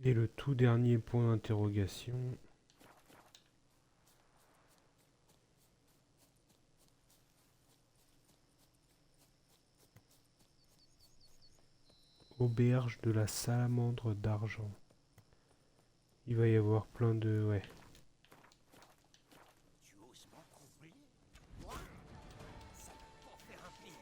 Et le tout dernier point d'interrogation. Auberge de la salamandre d'argent. Il va y avoir plein de... Ouais. Tu oses m'entrouvrir? Moi? Ça va pas faire un pli.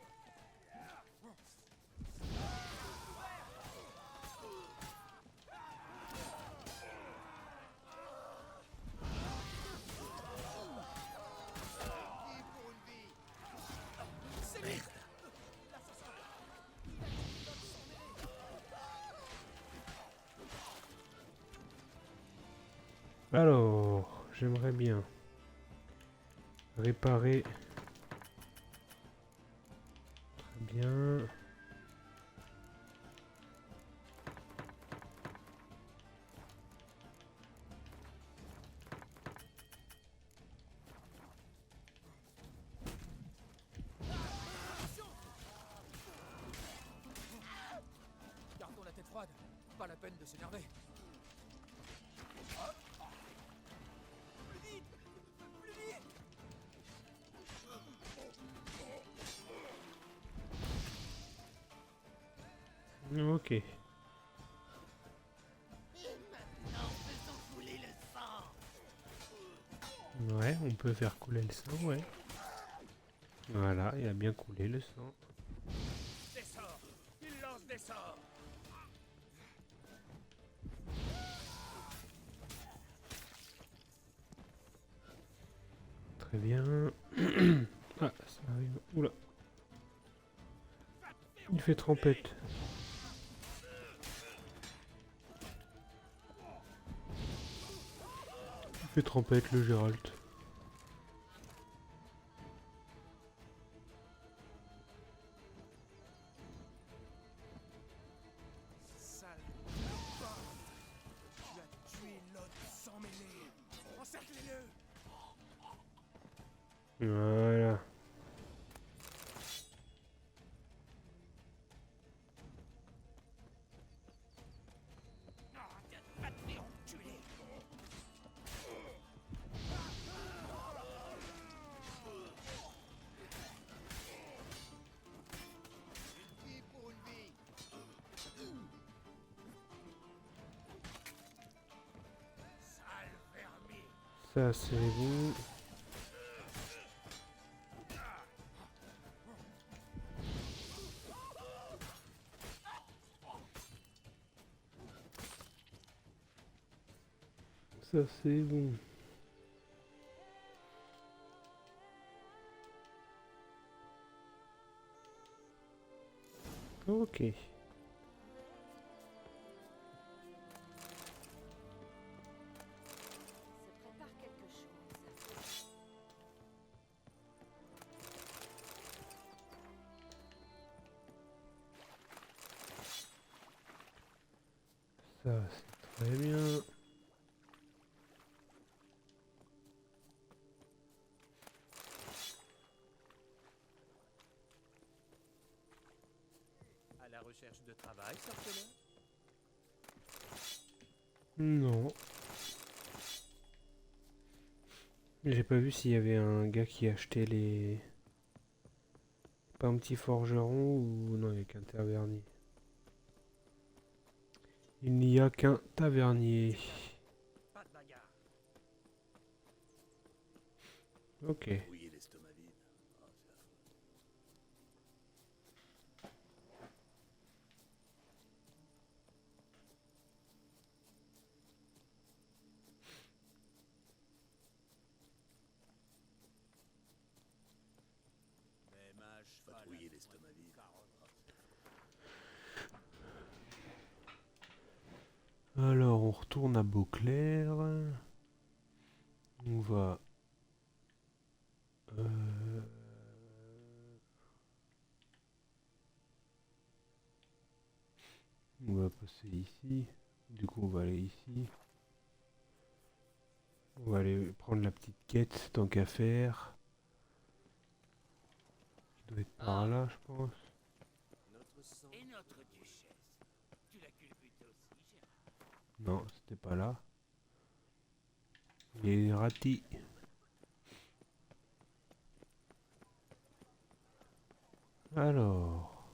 C'est lui! Alors, j'aimerais bien réparer. Très bien. Gardons la tête froide. Pas la peine de s'énerver. Plus vite! Plus vite! Ok. Et maintenant, faisons couler le sang! Ouais, on peut faire couler le sang, ouais. Voilà, il a bien coulé le sang. Des sorts! Il lance des sorts! Très bien. Ah, ça arrive. Oula. Il fait trempette. Il fait trempette le Gérald. Sale barbare! Tu as tué l'autre sans mêler! Encerclez-le! Voilà. Ah, va te faire enculer! Une vie pour une vie! Sale vermine! Ça, c'est bon. Ça, c'est bon. Ok. Se prépare quelque chose. Ça, c'est très bien. À la recherche de travail, sorceleur? Non. J'ai pas vu s'il y avait un gars qui achetait les... Pas un petit forgeron ou... Non, il n'y a qu'un tavernier. Il n'y a qu'un tavernier. Pas de bagarre. Ok. Mouiller l'estomac vide. Ah, c'est affreux. Même un cheval. Patrouiller l'estomac vide. Ah, c'est affreux. Alors, on retourne à Beauclair. On va... euh, On va passer ici. Du coup, on va aller ici. On va aller prendre la petite quête, tant qu'à faire. Qui doit être par là, je pense. Notre sang. Et notre duchesse. Tu la culbutes aussi, Gérard? Non, c'était pas là. Les ratis. Alors.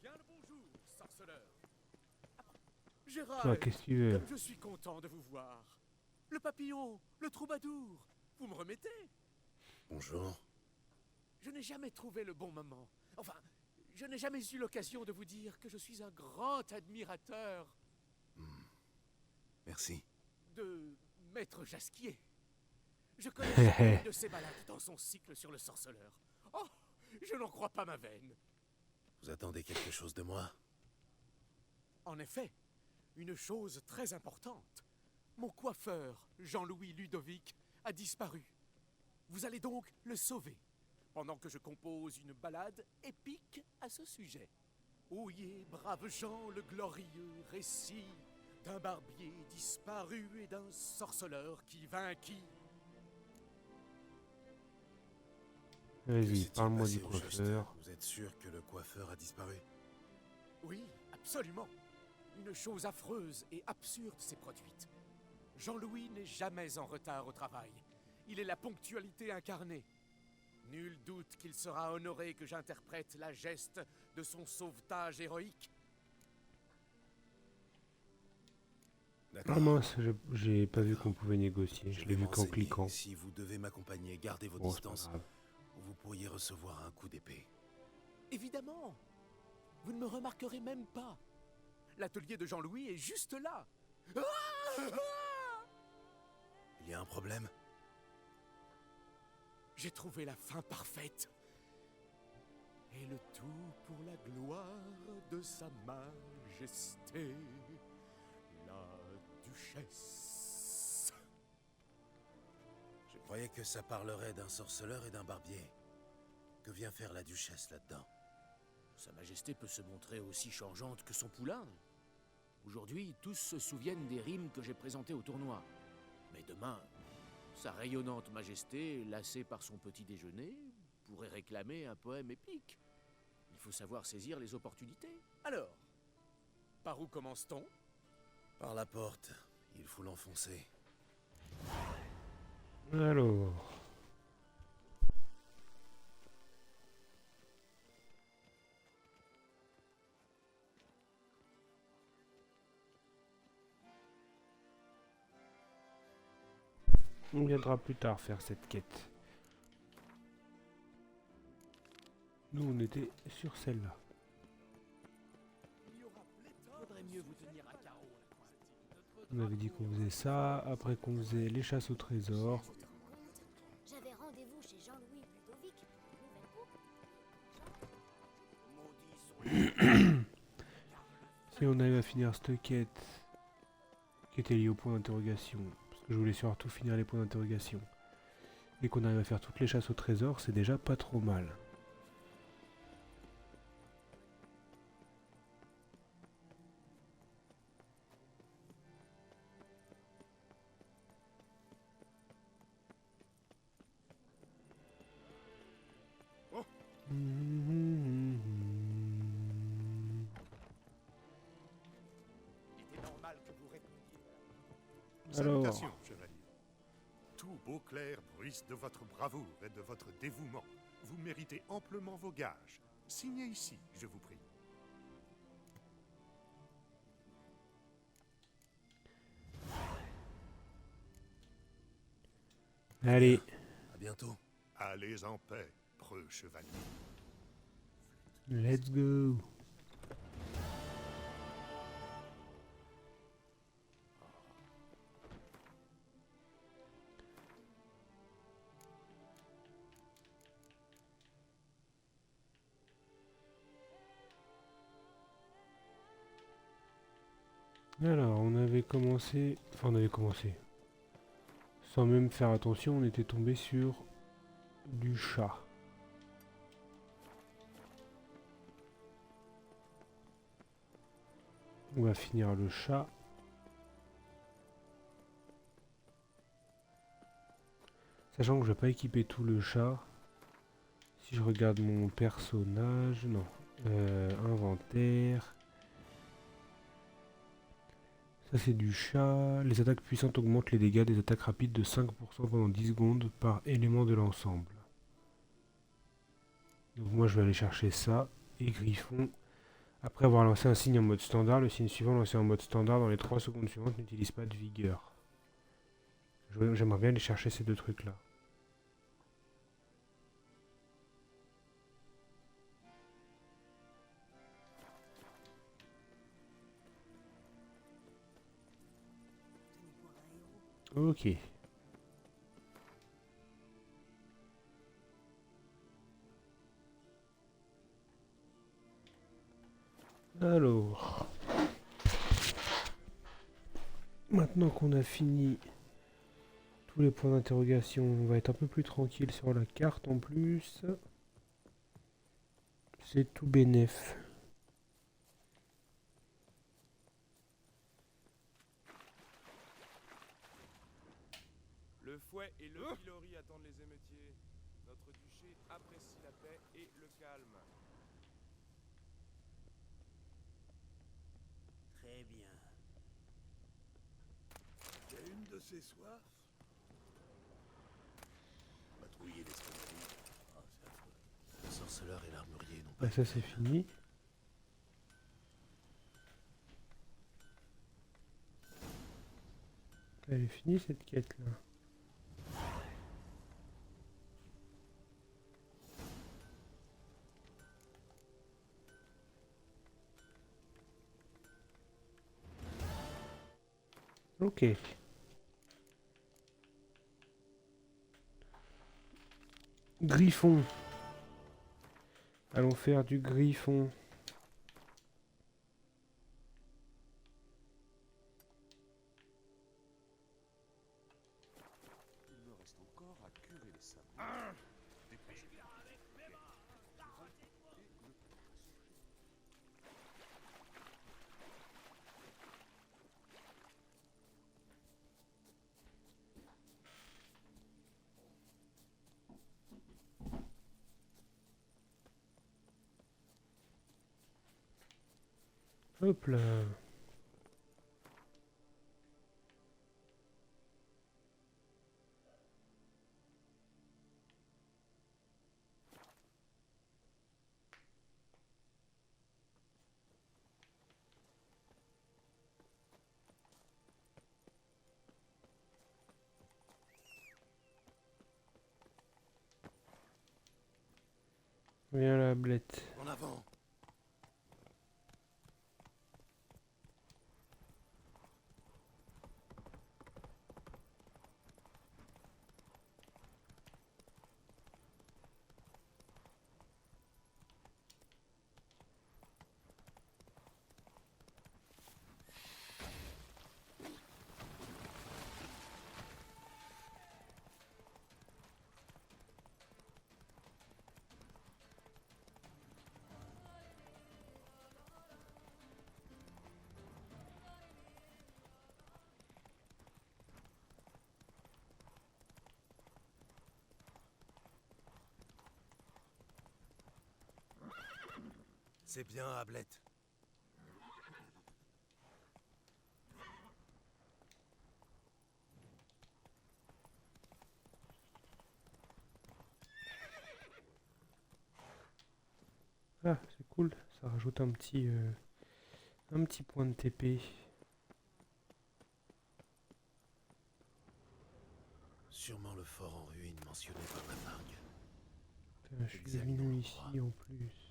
Bien le bonjour, sorceleur. Toi, Gérald, qu'est-ce que tu veux? comme je suis content de vous voir. Le papillon, le troubadour, vous me remettez? Bonjour. Je n'ai jamais trouvé le bon moment. Enfin, je n'ai jamais eu l'occasion de vous dire que je suis un grand admirateur Merci. de Maître Jasquier. Je connais chacune de ses balades dans son cycle sur le sorceleur. Oh, je n'en crois pas ma veine. Vous attendez quelque chose de moi? En effet, une chose très importante. Mon coiffeur, Jean-Louis Ludovic, a disparu. Vous allez donc le sauver, pendant que je compose une ballade épique à ce sujet. Oyez, braves gens, le glorieux récit d'un barbier disparu et d'un sorceleur qui vainquit. Que Vas-y, s'est-il parle-moi passé du au juste? coiffeur. Vous êtes sûr que le coiffeur a disparu? Oui, absolument. Une chose affreuse et absurde s'est produite. Jean-Louis n'est jamais en retard au travail. Il est la ponctualité incarnée. Nul doute qu'il sera honoré que j'interprète la geste de son sauvetage héroïque. D'accord. Ah mince, j'ai pas vu qu'on pouvait négocier. Je l'ai vais vu qu'en m'enseigner. cliquant. Si vous devez m'accompagner, gardez vos Bon, c'est pas distances, grave. ou vous pourriez recevoir un coup d'épée. Évidemment. Vous ne me remarquerez même pas. L'atelier de Jean-Louis est juste là. Il y a un problème? J'ai trouvé la fin parfaite. Et le tout pour la gloire de sa majesté, la duchesse. Je croyais que ça parlerait d'un sorceleur et d'un barbier. Que vient faire la duchesse là-dedans? Sa Majesté peut se montrer aussi changeante que son poulain. Aujourd'hui, tous se souviennent des rimes que j'ai présentées au tournoi. Mais demain, sa rayonnante Majesté, lassée par son petit déjeuner, pourrait réclamer un poème épique. Il faut savoir saisir les opportunités. Alors, par où commence-t-on? Par la porte. Il faut l'enfoncer. Alors. On viendra plus tard faire cette quête. Nous, on était sur celle-là. Faudrait mieux vous tenir à carreau. On avait dit qu'on faisait ça, après qu'on faisait les chasses au trésor. J'avais rendez-vous chez Jean-Louis Ludovic. Nouvelle coupe. Si on arrive à finir cette quête, qui était liée au point d'interrogation, parce que je voulais surtout finir les points d'interrogation, et qu'on arrive à faire toutes les chasses au trésor, c'est déjà pas trop mal. Oh. Il était normal que vous répondiez. Alors, Salutations, chevalier. Tout Beauclair bruisse de votre bravoure et de votre dévouement. Vous méritez amplement vos gages. Signez ici, je vous prie. allez, À bientôt. Allez en paix, preux chevalier. let's go. Alors, on avait commencé... Enfin, on avait commencé. Sans même faire attention, on était tombé sur du chat. On va finir le chat. Sachant que je vais pas équiper tout le chat. Si je regarde mon personnage, non. Inventaire. Ça c'est du chat. Les attaques puissantes augmentent les dégâts des attaques rapides de 5% pendant 10 secondes par élément de l'ensemble. Donc moi je vais aller chercher ça. Et Griffon. Après avoir lancé un signe en mode standard, le signe suivant lancé en mode standard dans les 3 secondes suivantes n'utilise pas de vigueur. J'aimerais bien aller chercher ces deux trucs là. Ok. Alors, maintenant qu'on a fini tous les points d'interrogation, on va être un peu plus tranquille sur la carte en plus. C'est tout bénef. Le fouet et le pilori attendent les émeutiers. Notre duché apprécie la paix et le calme. Très bien. Il y a une de ces soifs. Patrouiller les scories. Oh, c'est affreux. Le sorceleur et l'armurier n'ont pas... Bah, ça c'est fini. Elle est finie cette quête là. Ok. Griffon. Allons faire du griffon. Il me reste encore à curer les sabots. Hop là. Viens la blette. En avant. C'est bien, Ablette. Ah, c'est cool. Ça rajoute un petit point de TP. Sûrement le fort en ruine mentionné par la Vargue. Putain, je suis deviné ici en plus.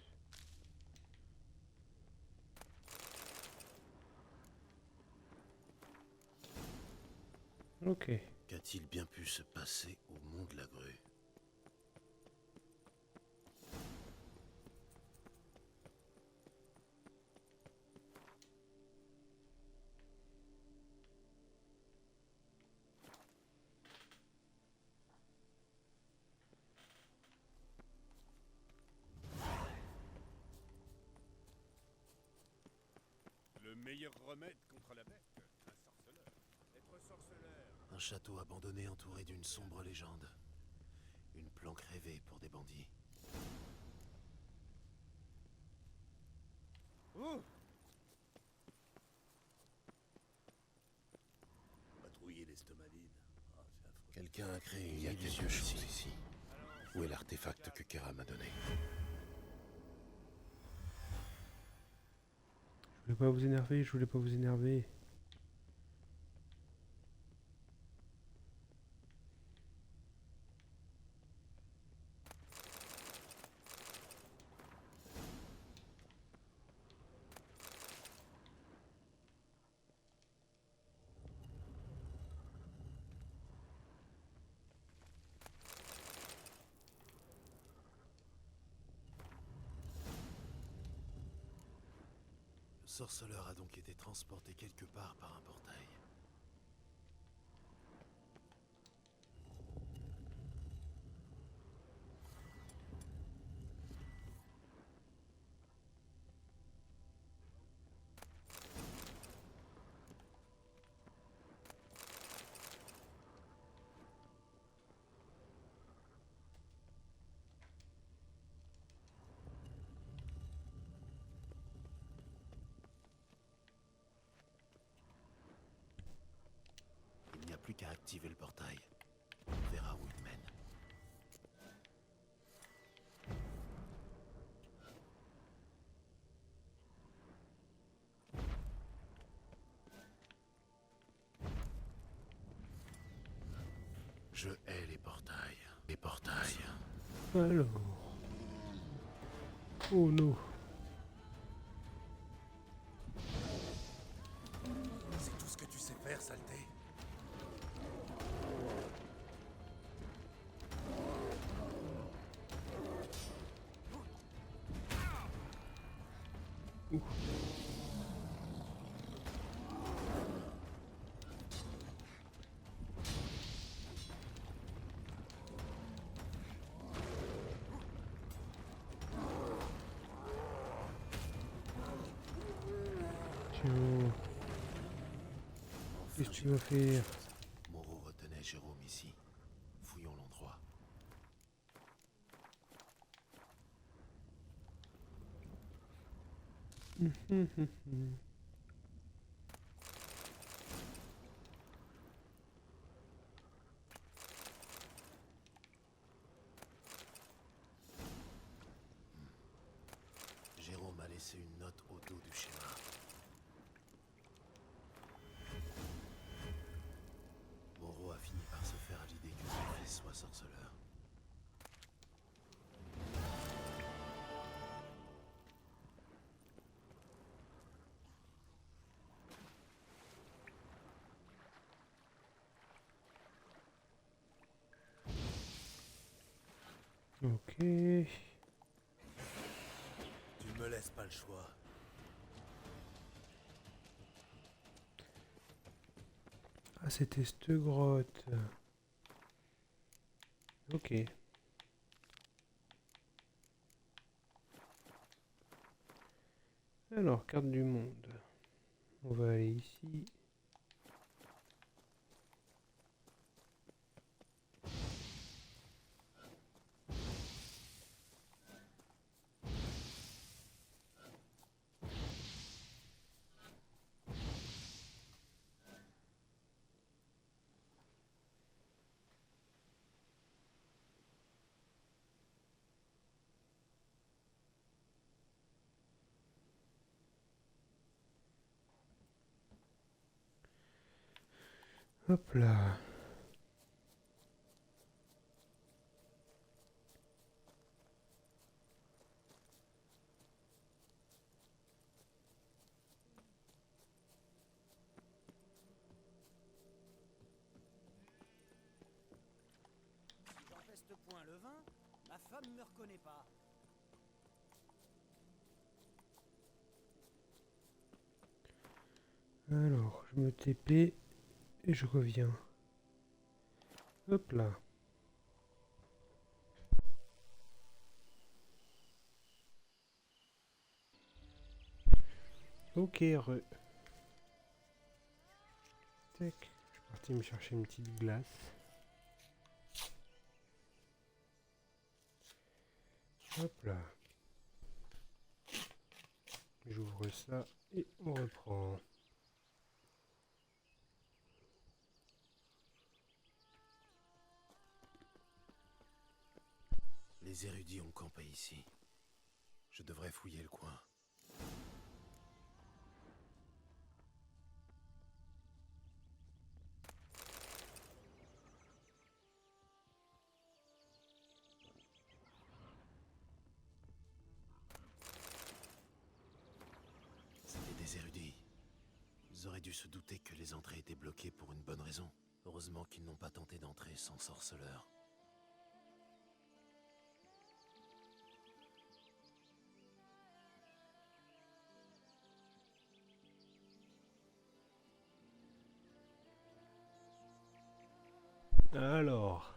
Ok. Qu'a-t-il bien pu se passer au mont de la Grue? Le meilleur remède contre la bête, un sorceleur. Être sorceleur. Un château abandonné entouré d'une sombre légende. Une planque rêvée pour des bandits. Oh! Quelqu'un a créé une quelque chose ici. Où est l'artefact que Kera m'a donné? Je voulais pas vous énerver, je voulais pas vous énerver. Le sorceleur a donc été transporté quelque part par un portail. Il n'y a plus qu'à activer le portail. On verra où il mène. Je hais les portails. Les portails. Alors. Oh non. C'est tout ce que tu sais faire, saleté. Tiens. Qu'est-ce que tu vas faire? Moreau retenait Jérôme ici. Fouillons l'endroit. Jérôme a laissé une note au dos du schéma. Moreau a fini par se faire à l'idée que son fils soit sorceleur. Ok. Tu ne me laisses pas le choix. Ah, c'était cette grotte. Ok. Alors, carte du monde. On va aller ici. Hop là. Si j'empeste point le vin, ma femme me reconnaît pas. Alors, je me TP et je reviens. Hop là. Ok, re. Tac. Je suis parti me chercher une petite glace. Hop là. J'ouvre ça et on reprend. Les érudits ont campé ici. Je devrais fouiller le coin. C'était des érudits. Ils auraient dû se douter que les entrées étaient bloquées pour une bonne raison. Heureusement qu'ils n'ont pas tenté d'entrer sans sorceleur. Alors.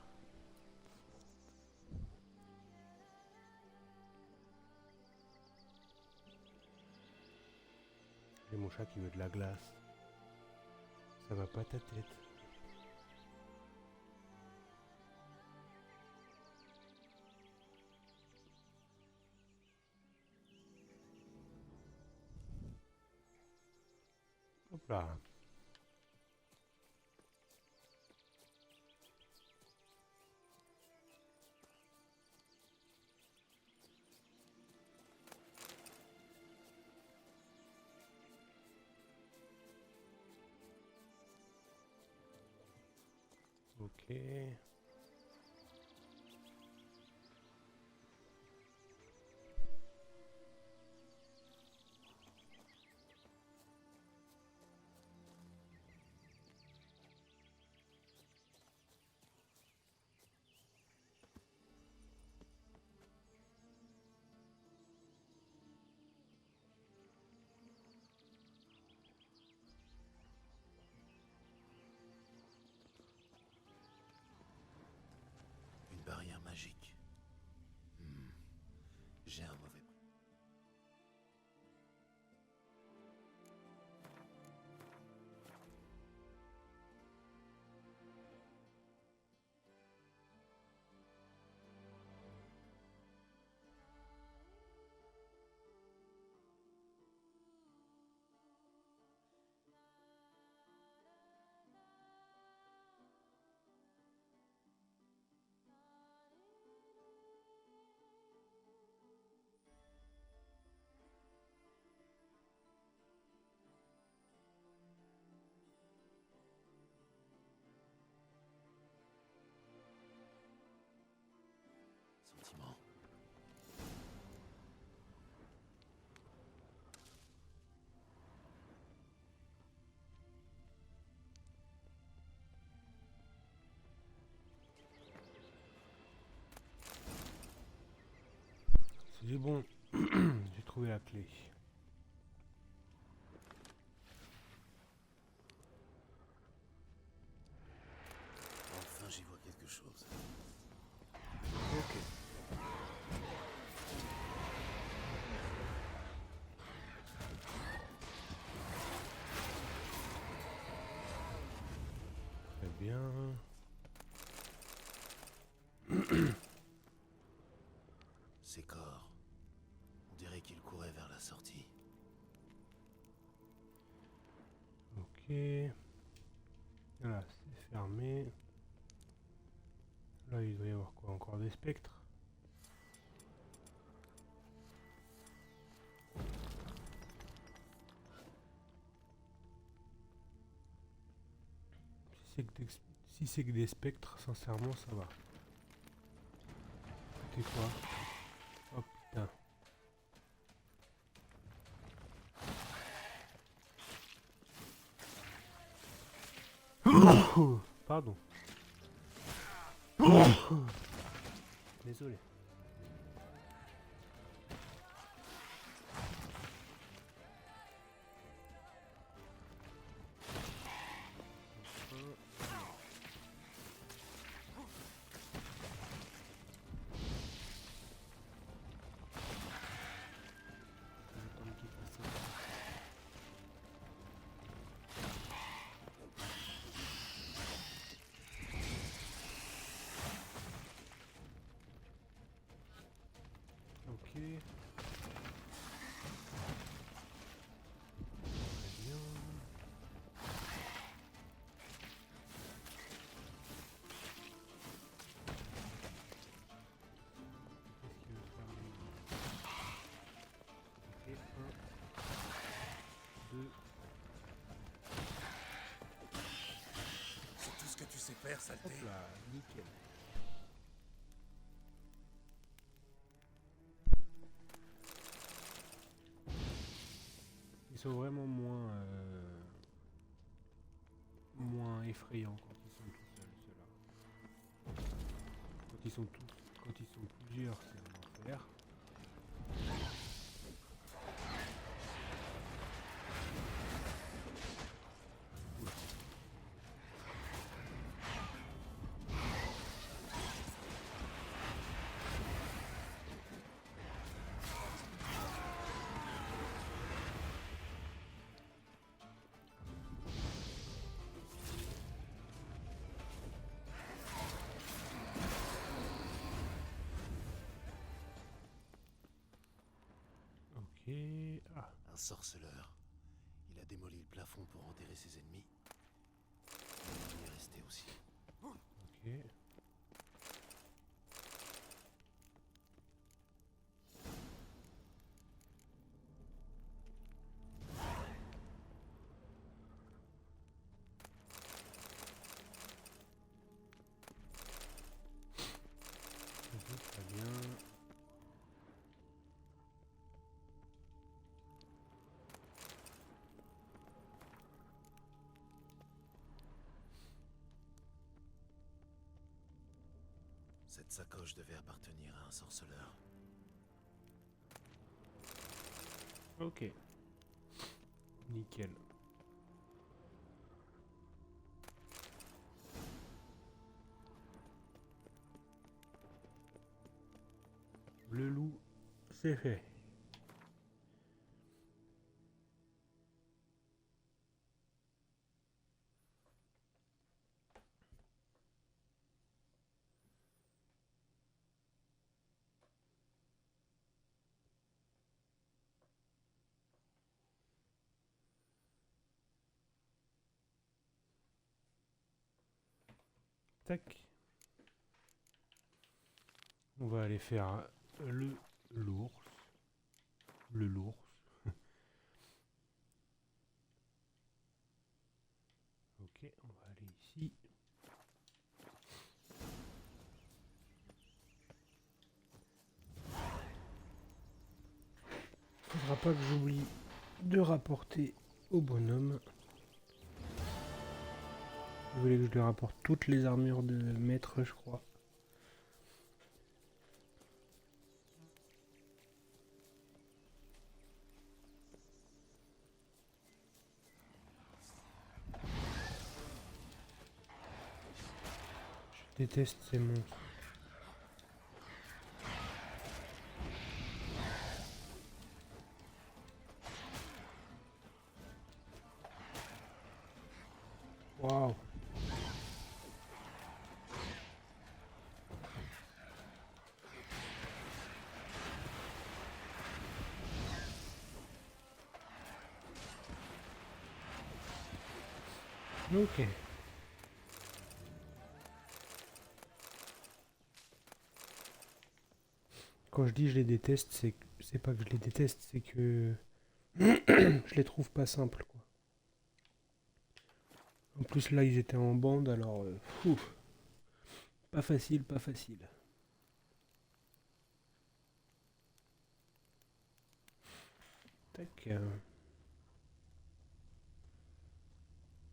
J'ai mon chat qui veut de la glace. Ça va pas ta tête. Hop là. Ok. Une barrière magique. J'ai un mauvais... Sentiment. C'est bon. J'ai trouvé la clé. Enfin, j'y vois quelque chose. Ok. Très bien. Ces corps. On dirait qu'ils couraient vers la sortie. Ok. Voilà, c'est fermé. Là, il doit y avoir quoi? Encore des spectres? Si c'est que des spectres, sincèrement, ça va. C'est quoi? Oh putain. Pardon. Désolé. faire, saleté. Hop là, nickel. Ils sont vraiment moins effrayants quand ils sont tout seuls, ceux-là. Quand ils sont plusieurs, c'est un enfer. Ok. Ah, Un sorceleur. Il a démoli le plafond pour enterrer ses ennemis. Il y est resté aussi. ok. Vas-y, très bien. Cette sacoche devait appartenir à un sorceleur. Ok. Nickel. Le loup, c'est fait. Tac. On va aller faire le l'ours. Le l'ours. Ok, on va aller ici. Faudra pas que j'oublie de rapporter au bonhomme. Vous voulez que je lui rapporte toutes les armures de maître, je crois. Je déteste ces monstres. Waouh. Ok. Quand je dis je les déteste, c'est pas que je les déteste, c'est que je les trouve pas simples, quoi. En plus là ils étaient en bande, alors pas facile, pas facile. Tac.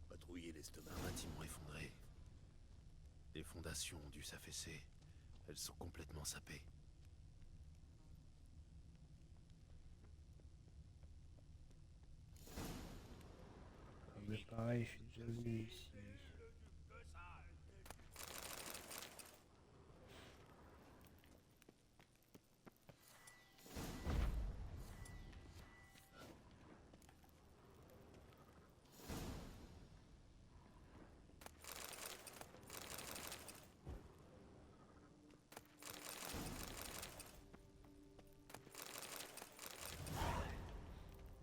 Patrouiller l'estomac, un bâtiment effondré. Les fondations ont dû s'affaisser. Elles sont complètement sapées. Mais pareil, je suis déjà venu ici.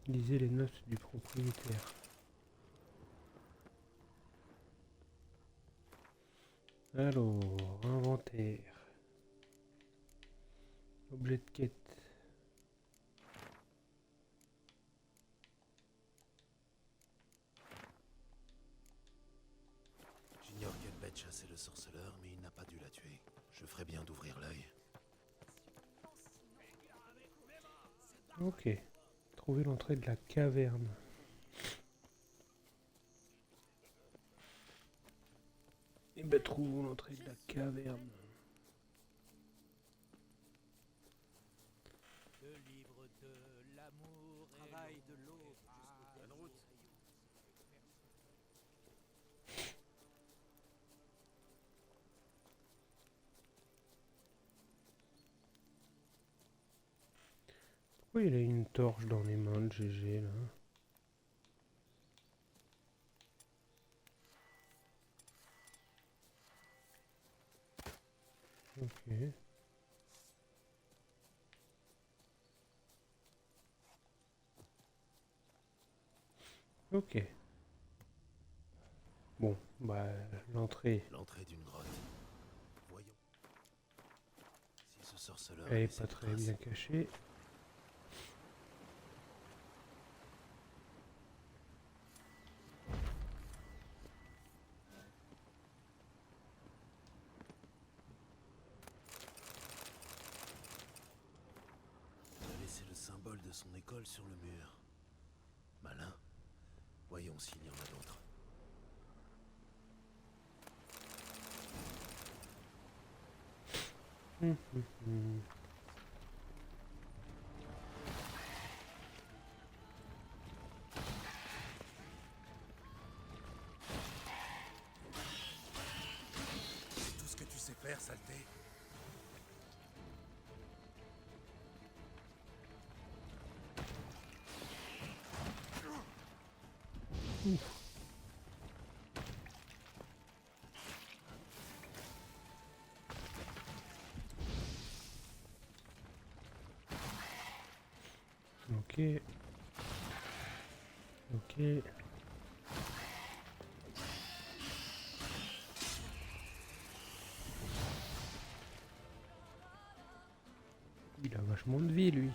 Lisez les notes du propriétaire. Alors, inventaire. Objet de quête. J'ignore quelle bête de chasser le sorceleur, mais il n'a pas dû la tuer. Je ferais bien d'ouvrir l'œil. Ok. Trouver l'entrée de la caverne. Et ben trouvons l'entrée de la caverne. Le livre de l'amour et travail de l'eau. Bonne route. Pourquoi il a une torche dans les mains de GG là? Ok. Ok. Bon, bah l'entrée, L'entrée d'une grotte. Voyons. Si ce sorceleur elle a est laissé pas des très traces. bien cachée. Il a laissé le symbole de son école sur le mur. Malin. Voyons s'il y en a d'autres. Hum. C'est tout ce que tu sais faire, saleté. Ok. Ok. Il a vachement de vie lui.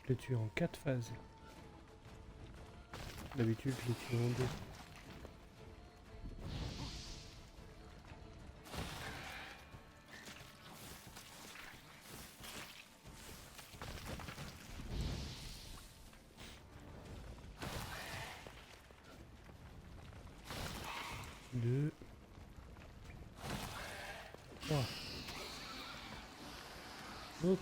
Je l'ai tué en 4 phases. D'habitude, je l'ai tué en 2. Deux. 3. Ok.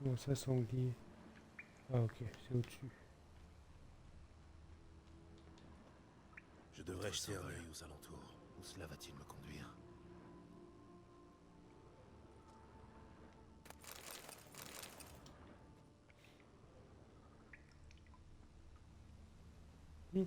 Comment ça, sanglier? Ah ok, c'est au-dessus. Je devrais jeter un œil aux alentours. Où cela va-t-il me conduire? Ah,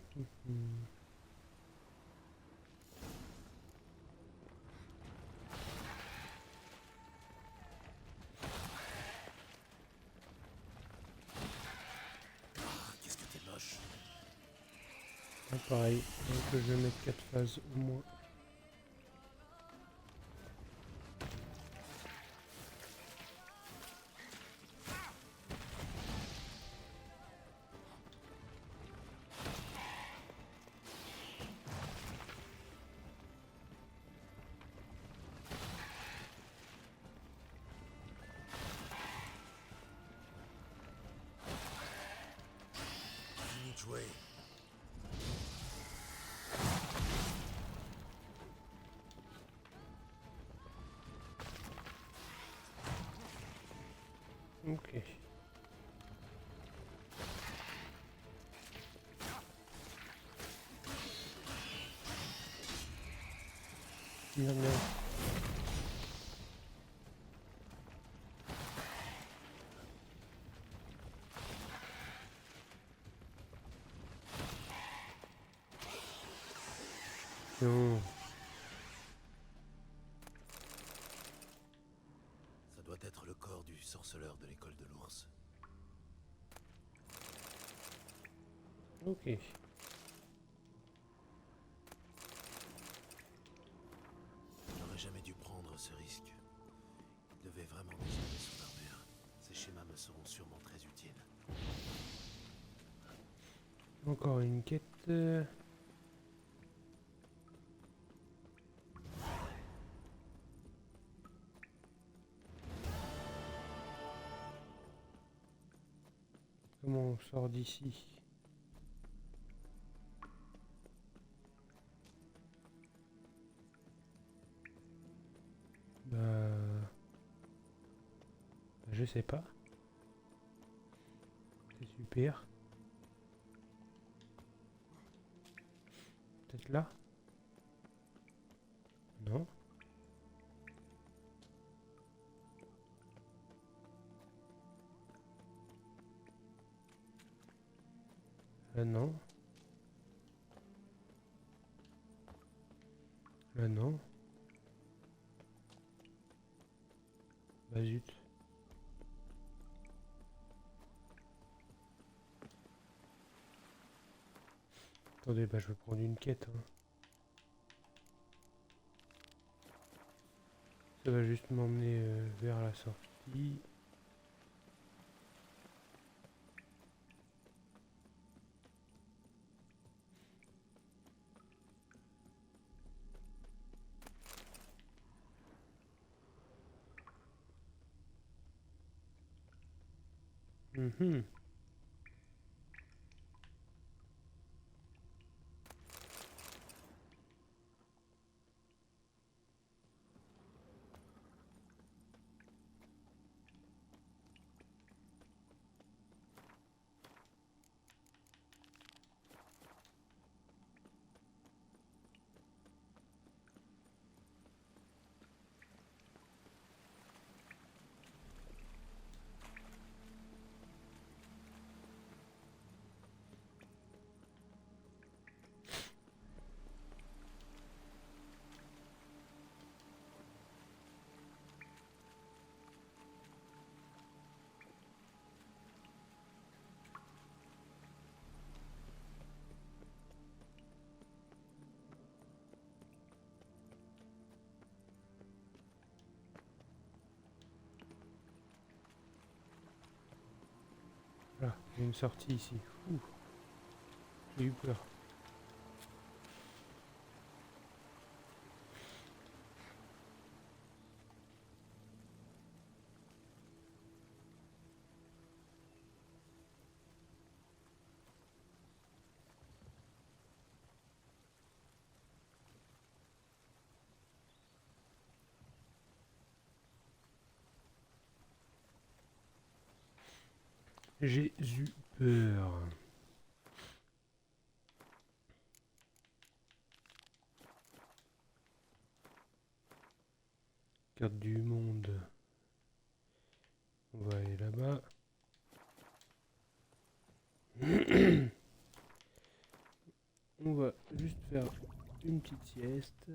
qu'est-ce que t'es moche. Ah, pareil, donc je vais mettre 4 phases au moins. Fini de jouer. Ok. Miam, miam. Non. sorceleur de l'école de l'ours. Ok. J'aurais jamais dû prendre ce risque. Il devait vraiment désigner son armure. Ces schémas me seront sûrement très utiles. Encore une quête. Comment on sort d'ici? Je sais pas. C'est super. Peut-être là? Non. Non. Non. Bah zut. Attendez, bah je vais prendre une quête. Hein. Ça va juste m'emmener vers la sortie. Mhm. Voilà, il y a une sortie ici. Ouh, j'ai eu peur. J'ai eu peur. Carte du monde. On va aller là-bas. On va juste faire une petite sieste.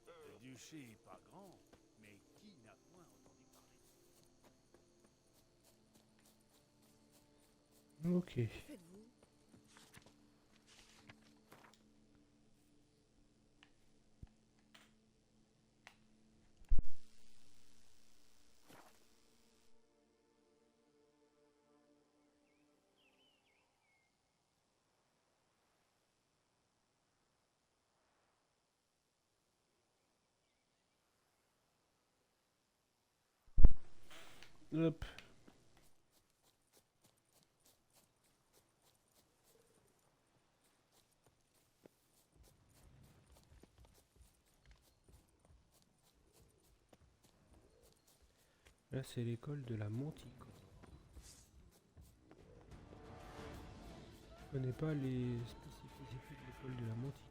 Le duché est pas grand, mais qui n'a point entendu parler? Ok. Faites-vous? Hop. Là, c'est l'école de la Manticore. Je connais pas les spécificités de l'école de la Manticore.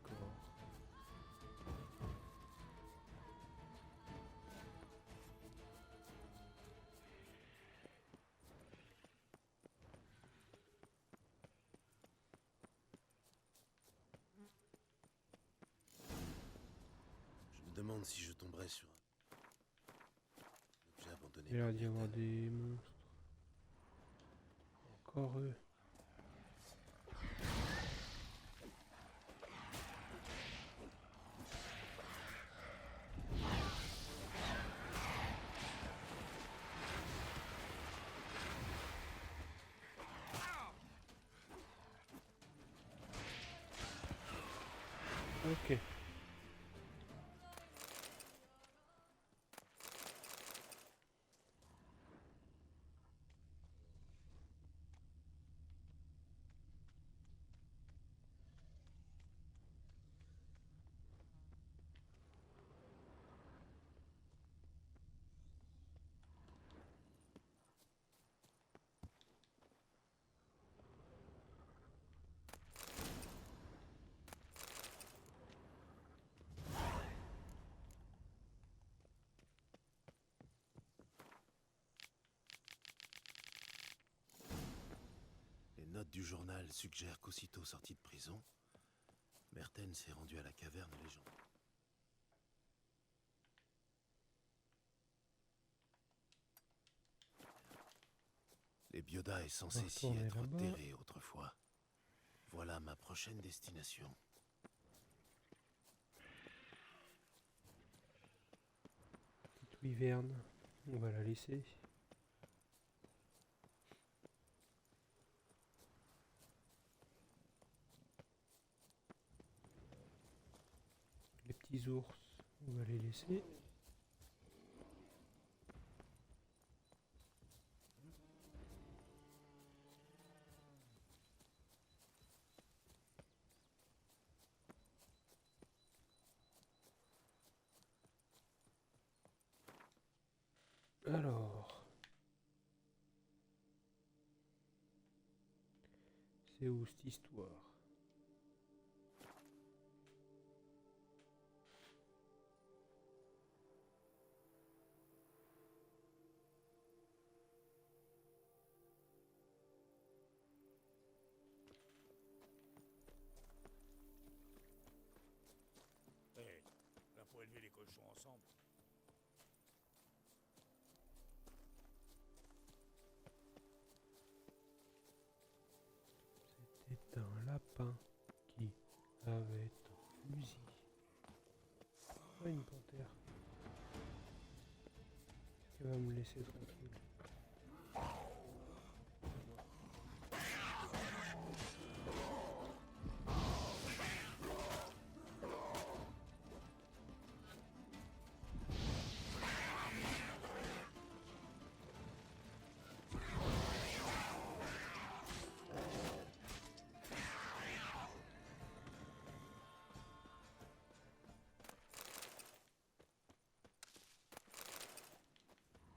Je me demande si je tomberais sur un objet abandonné. Il y a l'air par d'y avoir Myrtle. des monstres. Encore eux. Ok. Les notes du journal suggèrent qu'aussitôt sorti de prison, Merten s'est rendu à la caverne Légende. Les Bioda est censé s'y retourner être là-bas. terré autrefois. Voilà ma prochaine destination. Petite wyverne. On va la laisser. Les petits ours, on va les laisser. Alors, c'est où cette histoire? Hé, là pour élever les cochons ensemble. C'était un lapin qui avait un fusil. Pas une panthère. Qui va me laisser tranquille.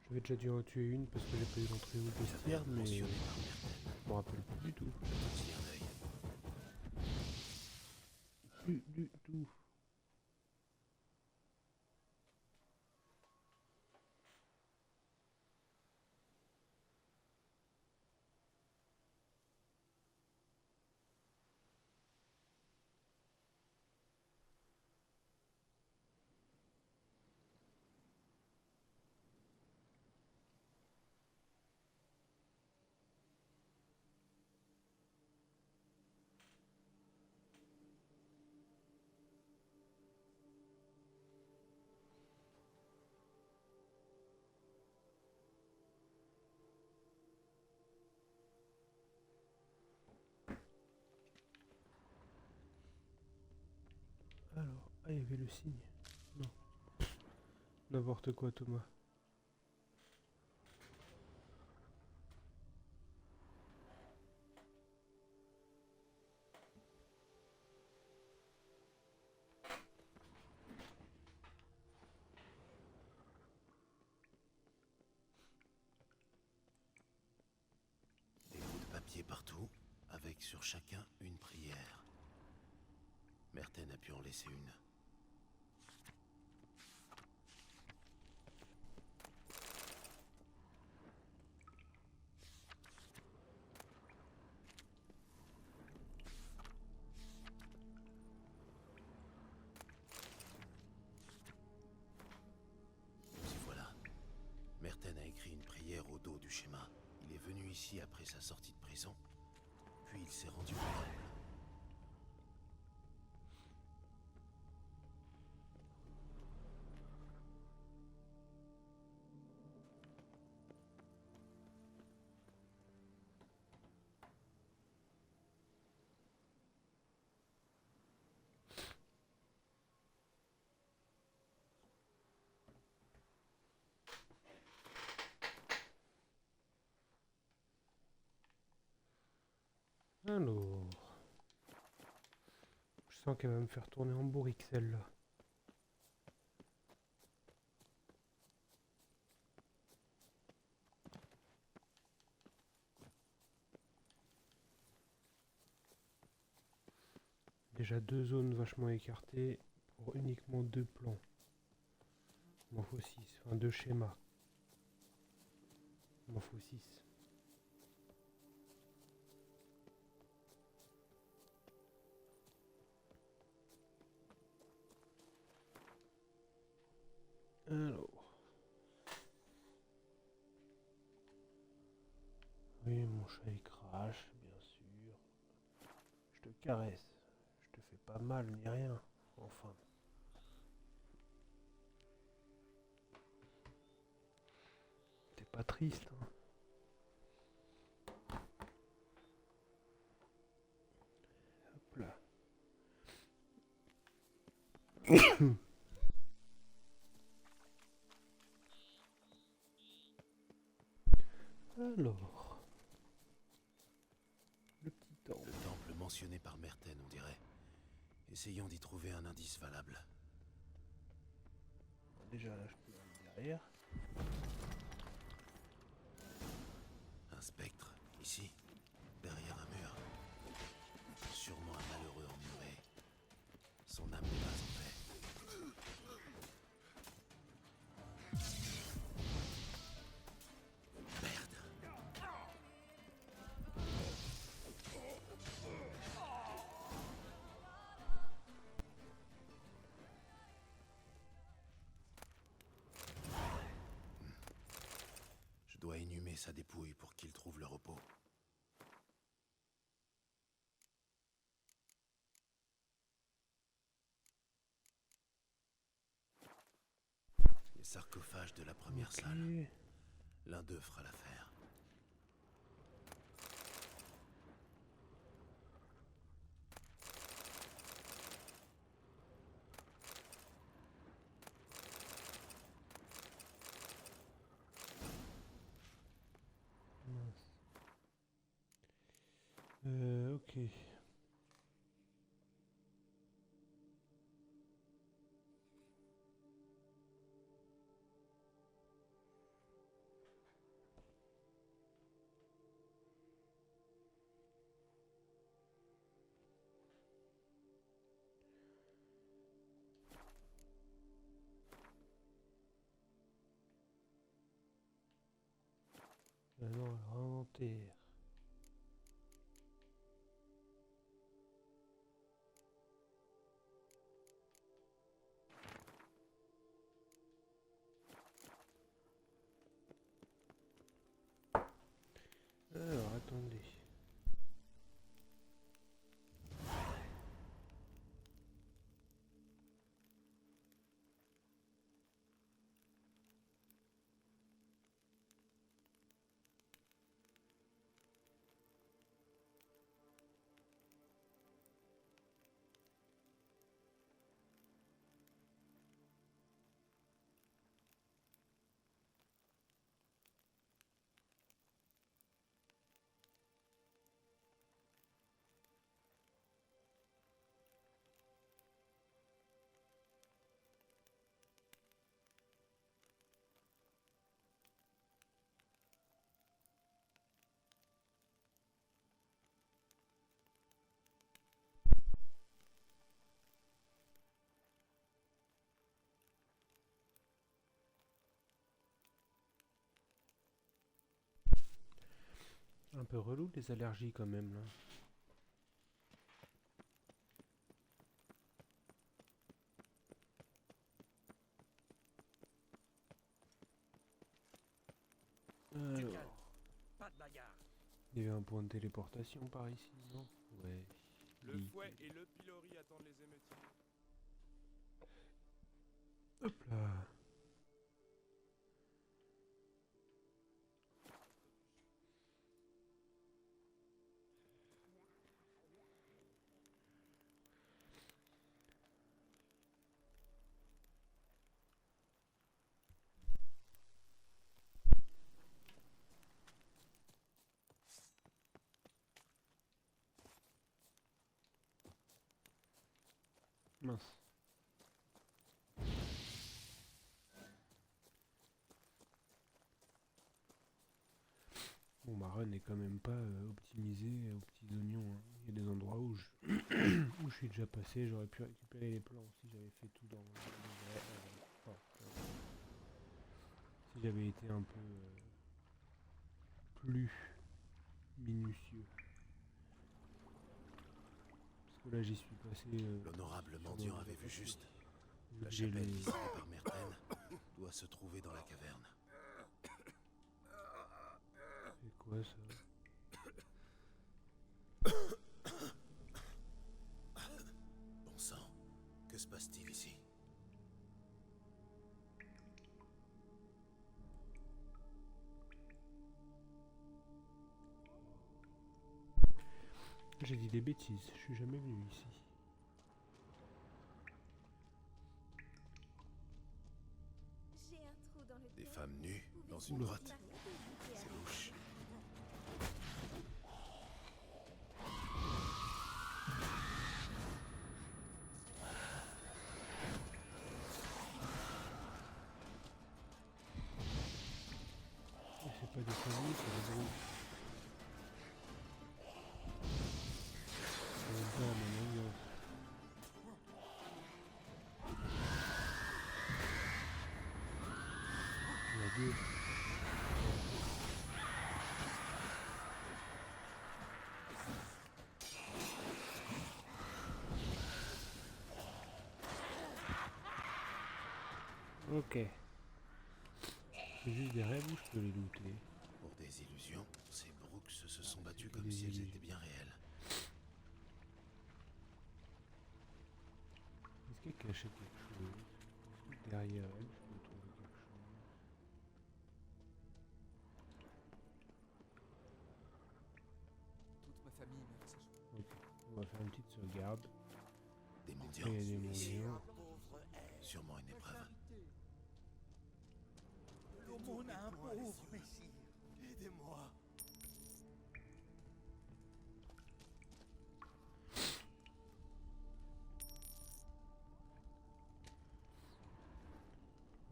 J'avais déjà dû en tuer une parce que j'ai pas eu l'entrée au bestiaire, mais Mentionné par Merten. je me rappelle plus du tout. Jetons-y un œil. Plus du tout. Alors, ah, il y avait le signe. Non. N'importe quoi, Thomas. sur chacun une prière. Merten a pu en laisser une. Et voilà. Merten a écrit une prière au dos du schéma. Il est venu ici après sa sortie de prison, puis il s'est rendu au temple. Alors... Je sens qu'elle va me faire tourner en bourrique celle-là. Déjà 2 zones vachement écartées pour uniquement 2 plans. Il m'en faut 6, enfin 2 schémas. Il m'en faut 6. Alors. Oui, mon chat il crache, bien sûr. Je te caresse. Je te fais pas mal ni rien. Enfin. T'es pas triste, hein. Hop là. Alors. Le petit temple. Le temple mentionné par Merten, on dirait. Essayons d'y trouver un indice valable. Déjà là je peux aller derrière. Un spectre, ici, derrière un mur. Sûrement un malheureux emmuré. Son âme n'est pas en paix. Merde. Je dois inhumer sa dépouille pour qu'il trouve le repos. Les sarcophages de la première salle. L'un d'eux fera l'affaire. Mince. Ok. Maintenant, inventaire. Alors, attendez. Un peu relou les allergies quand même là. Alors, Pas de bagarre. il y avait un point de téléportation par ici, non? Ouais. Le nickel. fouet et le pilori attendent les émeutiers. Hop là. Mince. Bon, ma run est quand même pas optimisée aux petits oignons, hein. Il y a des endroits où je, où je suis déjà passé, j'aurais pu récupérer les plans si j'avais fait tout dans le vrai, si j'avais été un peu plus minutieux. Parce que là j'y suis passé. L'honorable sur mendiant le- avait vu juste. vu La que j'ai chapelle le- visitée par Myrten doit se trouver dans la caverne. C'est quoi ça? Bon sang, que se passe-t-il ici? J'ai dit des bêtises, je suis jamais venu ici. J'ai un trou dans le Des cœur. femmes nues dans une Oula. grotte. C'est louche. C'est pas des familles, c'est des groupes. C'est pas la même ambiance. Il y en a deux. Ok. C'est juste des rêves ou je peux les looter? Pour des illusions, ces Brooks se sont battus que comme des si elles illusions. étaient bien réelles. Est-ce qu'il y a caché quelque chose? Est-ce que derrière elle, je peux trouver quelque chose? Toute ma famille meurt ce jour. Ok. On va faire une petite sauvegarde. Des Après, mendiants. il y a des Ici, mendiants. sûrement une épreuve. L'aumône a un pauvre, messire. Aidez-moi.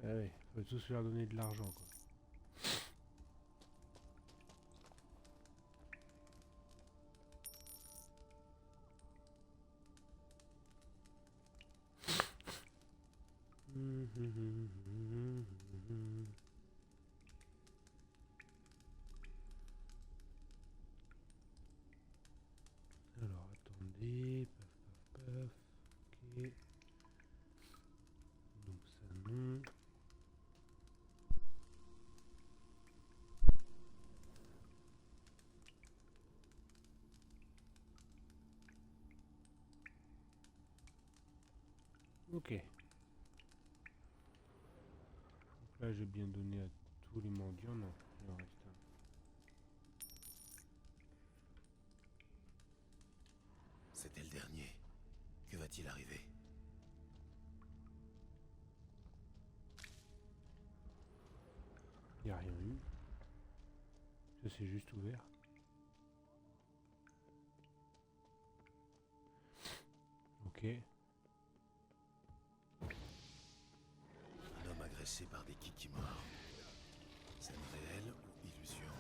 Ah ouais, faut tous leur donner de l'argent quoi. Alors attendez, paf paf paf, ok. Donc ça non. Ok. Donc là j'ai bien donné à tous les mendiants, non, il en reste un. C'était le dernier. Que va-t-il arriver? Il n'y a rien eu. Ça s'est juste ouvert. Ok. Un homme agressé par des kikimors. Scène réelle ou illusion?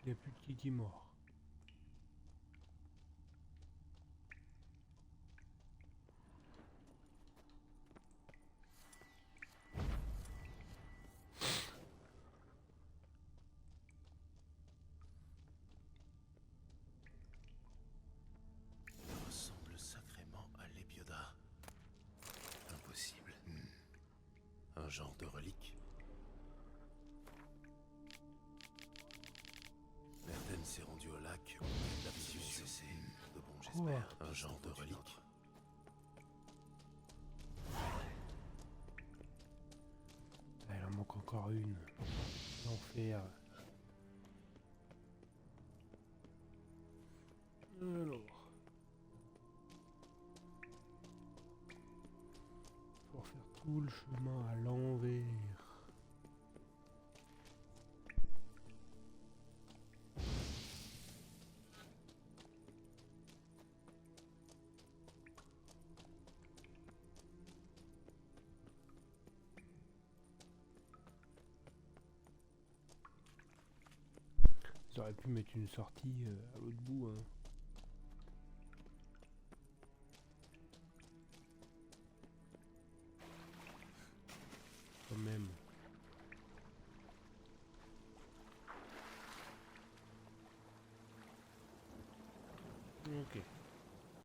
Il n'y a plus de Kiki mort. Il ressemble sacrément à l'Ebioda. Impossible. Un genre de relique. Merten s'est rendu au lac. La vision cessée. De bon, j'espère. Un genre de relique. Ah, il en manque encore une. L'enfer. Alors. Faut faire tout le chemin à l'envers. Ils auraient pu mettre une sortie à l'autre bout, hein.